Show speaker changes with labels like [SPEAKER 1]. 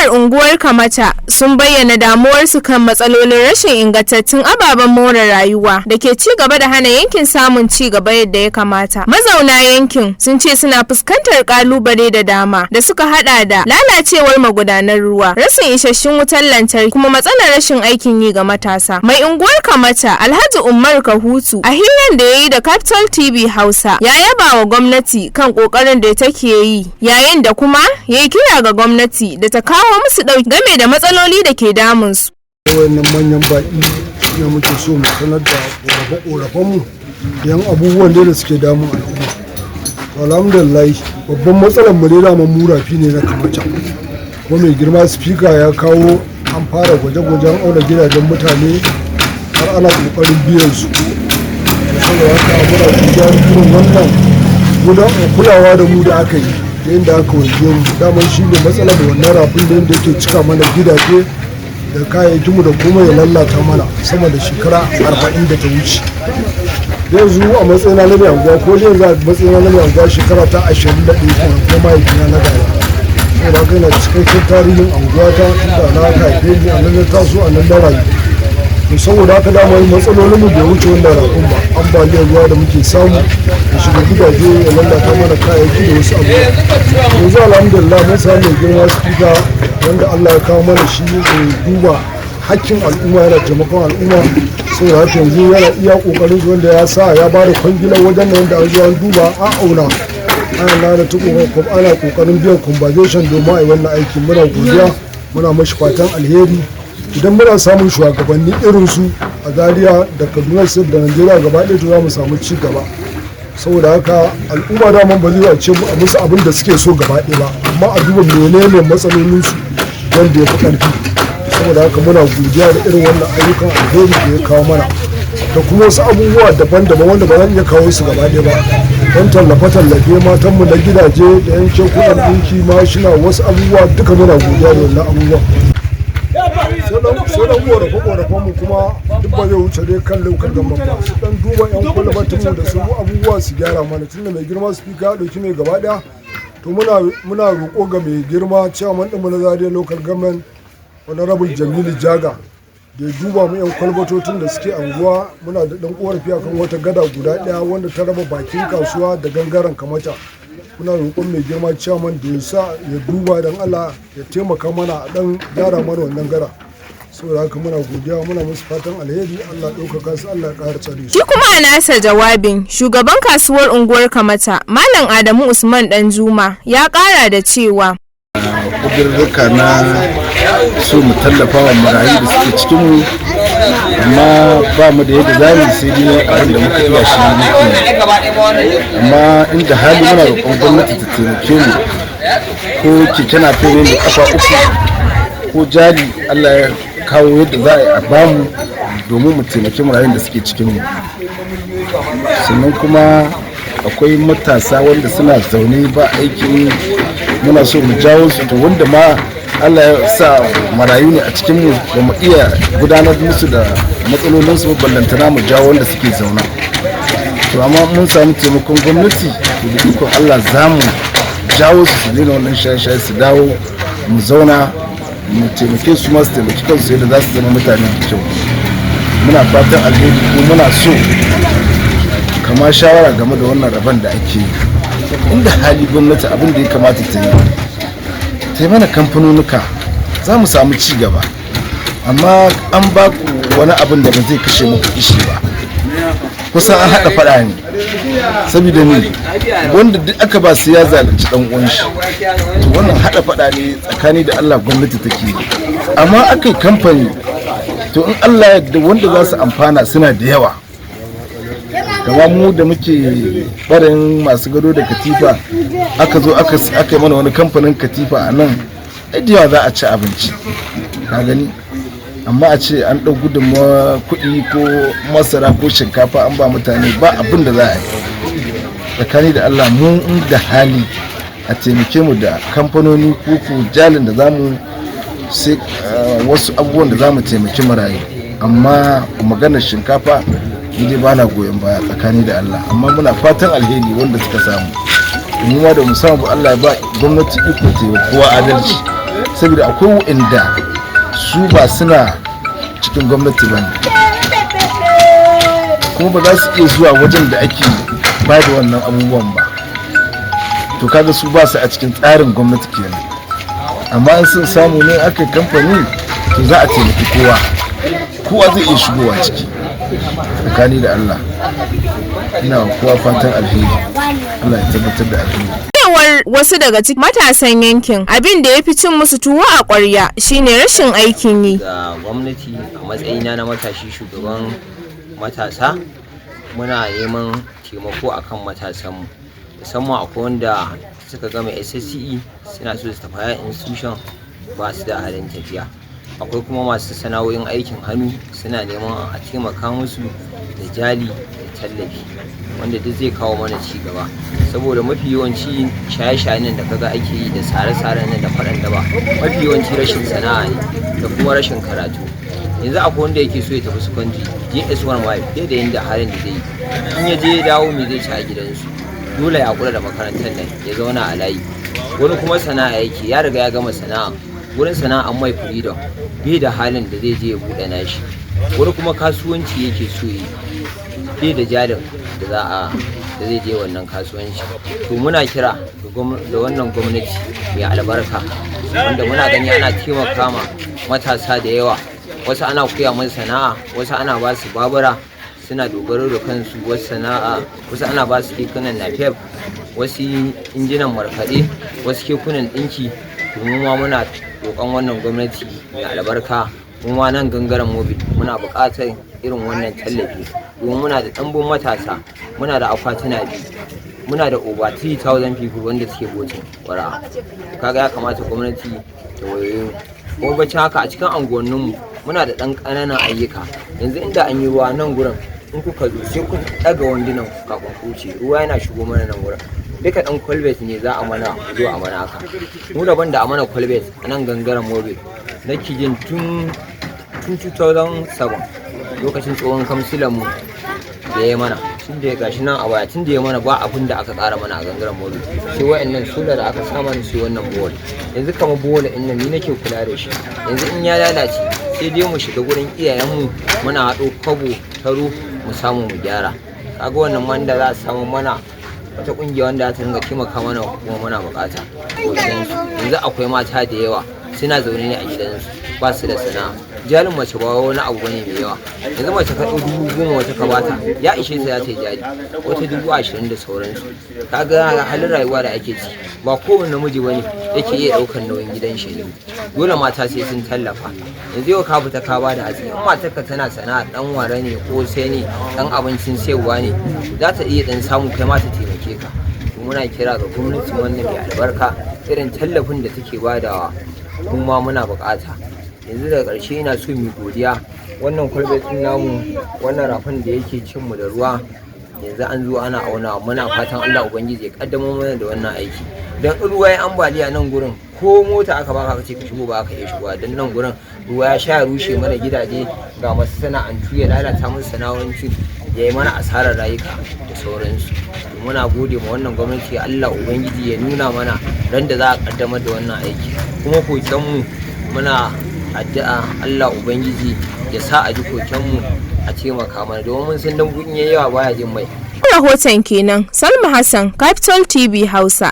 [SPEAKER 1] Al'ummar unguwar Kamata sun bayyana damuwarsu kan matsalolin rashin ingantattun ababen more rayuwa da ke ci gaba da hana yankin samun ci gaba yadda ya kamata. Mazauna yankin sun ce suna fuskantar kalubale da dama da suka hada da lalacewar magudanan ruwa, rashin isasshen wutar lantarki, kuma matsalar rashin aikin yi ga matasa. Mai unguwar Kamata Alhaji Umar Kahutu a hirar da ya yi da Capital TV Hausa ya yaba wa gwamnati kan kokarin da take yi, yayin da kuma ya yi kira ga gwamnati da ta kawo musu dauki game da matsaloli da ke damun su.
[SPEAKER 2] Wannan manyan baki ne muke so mu sanar da ƙorafe-ƙorafenmu yan abubuwan da suke damun al'umma. Alhamdulillah babban matsalar mu dai dama murafi ne na Kamata. Kuma mai girma speaker ya kawo an fara gwaje-gwajen auna gidajen mutane har ana kokarin biyan su. Saboda haka muna godiya irin wannan kulawa da mu da aka yi. Yadda aka wanke mu daman shi ne matsalar wannan rafin da yake cika mana gidaje da kayayyakinmu da kuma ya lalata mana sama da shekara 40 da ta wuce. Yanzu a matsayina na mai anguwa ko yanzu a matsayina na mai anguwa shekara ta 21 kuma mahaifina na gaya. Saboda haka yana cikakken tarihin anguwa ta tunda na haife ni a nan na taso a nan da rayu. To saboda haka dama matsalolin mu bai wuce wannan rafin ba, ambaliyar ruwa da muke samu da shiga gidaje ya lalata mana kayayyaki da wasu abubuwa. Yanzu alhamdulillah mun samu mai girma speaker wanda Allah ya kawo mana shi ne duba hakkin al'umma, yana taimakon al'umma. Saboda haka yanzu yana iya kokarin wanda ya sa ya bada kwangilar wajen nan da an zo an duba a auna ana ana kokarin biyan compensation domin a yi wannan aikin. Muna godiya, muna mashi fatan alheri. Idan muna samun shugabanni irin su a Zaria da Kaduna State da Najeriya gaba ɗaya to za mu samu ci gaba. Saboda haka al'umma da man ba zai ce musu abin da suke so gaba ɗaya ba, amma a duba menene matsalolin su wanda ya fi ƙarfi. Saboda haka muna godiya da irin wannan ayyukan alheri da ya kawo mana da kuma wasu abubuwa daban-daban wanda ba zan iya kawo su gaba ɗaya ba. Don tallafe-tallafe matanmu na gidaje da yanke kuɗin ɗinki mashina wasu abubuwa duka muna godiya da wannan abubuwan. Sai dan ƙorafe-ƙorafen mu kuma duk ba zai wuce dai kan laukar gaban ba, su dan duba yan kwalabatin mu da su abubuwa su gyara mana tunda mai girma speaker ya ɗauki mai gaba ɗaya. To muna roƙo ga mai girma chairman ɗin mu na Zaria local government honorable Jamilu Jaga da ya duba mu yan kwalbatotin da suke anguwa. Muna da dan ƙorafi akan wata gada guda ɗaya wanda ta raba bakin kasuwa da gangaren Kamata. Muna roƙon mai girma chairman da ya sa ya duba don Allah ya taimaka mana a dan gyara mana wannan gara. Saboda haka muna godiya, muna musu fatan alheri, Allah ɗaukaka su, Allah ya ƙara tsare su.
[SPEAKER 1] Shi kuma a nasa jawabin shugaban kasuwar unguwar Kamata Malam Adamu Usman Danjuma ya ƙara da cewa
[SPEAKER 3] ƙudurruka na so mu tallafa wa marayu da suke cikin mu, amma ba mu da yadda za mu sai dai abin da muka iya shi muke. Amma inda hali muna roƙon gwamnati ta taimake mu, ko keke napep ne mai kafa uku ko jari Allah ya kawo yadda za a yi a bamu domin mu taimaki marayun da suke cikin mu. Sannan kuma akwai matasa wanda suna zaune ba aikin, muna so mu jawo su, to wanda ma Allah ya sa marayu ne a cikin mu ba mu iya gudanar musu da matsalolin su ballantana mu jawo wanda suke zauna. To amma mun samu taimakon gwamnati da ikon Allah za mu jawo su daina wannan shaye-shaye su dawo mu zauna mu taimake su masu taimaki kansu yadda za su zama mutane da kyau. Muna fatan alheri ko muna so kama shawara game da wannan rabon da ake yi. Inda hali gwamnati abin da ya kamata ta yi mana kamfanonuka za mu samu ci gaba, amma an ba ku wani abin da ba zai kashe muku kishi ba. Kusan an haɗa faɗa ne, saboda ni wanda duk aka ba su ya zalunci dan uwan shi. To wannan haɗa faɗa ne tsakani da Allah gwamnati take yi, amma akai kamfani to in Allah ya yarda wanda za su amfana suna da yawa. Kama mu da muke barin masu gado da katifa aka zo aka yi mana wani kamfanin katifa a nan, yawa za a ci abinci ka gani. Amma a ce an ɗau gudunmawa kuɗi ko masara ko shinkafa an ba mutane, ba abin da za a yi. Tsakani da Allah mu da hali a taimake mu da kamfanoni ko jalin da za mu sai wasu abubuwan da za mu taimaki marayu. Amma maganar shinkafa ni dai ba na goyon baya tsakani da Allah, amma muna fatan alheri wanda suka samu. Mu ma da mu samu Allah ya ba gwamnati iko ta kowa adalci. saboda akwai wa'inda su ba suna cikin gwamnati ba ne, kuma ba za su iya zuwa wajen da ake ba da wannan abubuwan ba. To kaga su ba su a cikin tsarin gwamnati kenan, amma in sun samu ne aka kamfani to za a taimaki kowa zai iya shigowa ciki. Tsakani da Allah ina kowa fatan alheri, Allah ya tabbatar da alheri.
[SPEAKER 1] Wasu daga cikin matasan yankin abin da ya fi cin musu tuwo a ƙwarya shine rashin aikin yi.
[SPEAKER 4] Da gwamnati a matsayina na matashi shugaban matasa muna neman taimako akan matasanmu, musamman akwai wanda suka gama SSCE suna so su tafi higher institution ba su da halin tafiya. Akwai kuma masu sana'o'in aikin hannu suna neman a taimaka musu da jali da tallafi wanda duk zai kawo mana ci gaba, saboda mafi yawanci shaye-shayen nan da kaga ake yi da sare-saren nan da faɗan daba mafi yawanci rashin sana'a ne da kuma rashin karatu. Yanzu akwai wanda yake so ya tafi secondary JS1 bai da yanda halin da zai yi, in ya je ya dawo me zai ci a gidansu, dole ya kula da makarantar nan ya zauna a layi. Wani kuma sana'a yake, ya riga ya gama sana'a, wurin sana'a mai freedom bai da halin da zai je ya buɗe nashi. Wani kuma kasuwanci yake so yi bai da jarin da zai je wannan kasuwanci. To muna kira da wannan gwamnati mai albarka wanda muna gani ana taimaka ma matasa da yawa, wasu ana koya musu sana'a, wasu ana ba su babura suna dogaro da kansu, wasu sana'a, wasu ana ba su kekunan napep, wasu injinan markaɗe, wasu kekunan ɗinki. Domin ma muna roƙon wannan gwamnati mai albarka, kuma nan gangaren mobil muna buƙatar irin wannan tallafi, domin muna da ɗanbun matasa, muna da akwatuna biyu, muna da over 3,000 people wanda suke botin wara. Kaga ya kamata gwamnati ta wayoyi. Kuma bacin haka a cikin anguwanninmu muna da ɗan ƙananan ayyuka. Yanzu inda an yi ruwa nan gurin in kuka zo sai kun ɗaga wandunan kafin ku wuce, ruwa yana shigo mana nan gurin. Duka ɗan kwalbet ne za a mana zo a mana haka. Mu daban da a mana kwalbet a nan gangaren mobil na kijin tun 2007 lokacin tsohon kamsilan mu da ya mana, tun da ya gashi nan a baya, tun da ya mana ba abin da aka ƙara mana a gangaren mobil sai wa'annan solar da aka sa mana sai wannan bowl. Yanzu kama bowl ɗin nan ni nake kula da shi, yanzu in ya lalace sai dai mu shiga gurin iyayenmu muna haɗo kwabo taro mu samu mu gyara. Kaga wannan wanda za a samu mana wata kungiya wanda ta ringa taimaka mana kuma muna bukata. Yanzu akwai mata da yawa suna zaune ne a gidansu ba su da sana'a, jalin mace ba wani abu bane mai yawa. Yanzu mace ka ɗau 10,000 wata ka bata ya ishe ta za ta yi jari, wata 20,000 da sauransu. Kaga halin rayuwa da ake ci ba kowane namiji bane yake iya ɗaukar nauyin gidan shi, dole mata sai sun tallafa. Yanzu yau ka fita ka bada hatsi, in matarka tana sana'a dan ware ne ko sai ne dan abincin sayarwa ne za ta iya dan samu kai ma ta taimake ka. Muna kira ga gwamnati wannan mai albarka irin tallafin da take badawa kuma muna bukata. Yanzu daga ƙarshe ina so mu godiya wannan kwalbet din namu, wannan rafin da yake cin mu da ruwa yanzu an zo ana auna, muna fatan Allah ubangiji ya kaddamar mana da wannan aiki. Dan ruwa ya ambaliya nan gurin ko mota aka baka ka ce ka shigo ba ka iya shigowa, dan nan gurin ruwa ya sha rushe mana gidaje, ga masu sana'antu ya lalata musu sana'o'insu, ya yi mana asarar rayuka da sauransu. Muna gode ma wannan gwamnati, Allah ubangiji ya nuna mana ran da za a kaddamar da wannan aiki. Kuma kokenmu muna addu'a Allah ubangiji ya sa a ji kokenmu a taimaka mana, domin mun san dan yayi yawa baya jin mai.
[SPEAKER 1] Rahoton kenan Salma Hassan, Capital TV Hausa.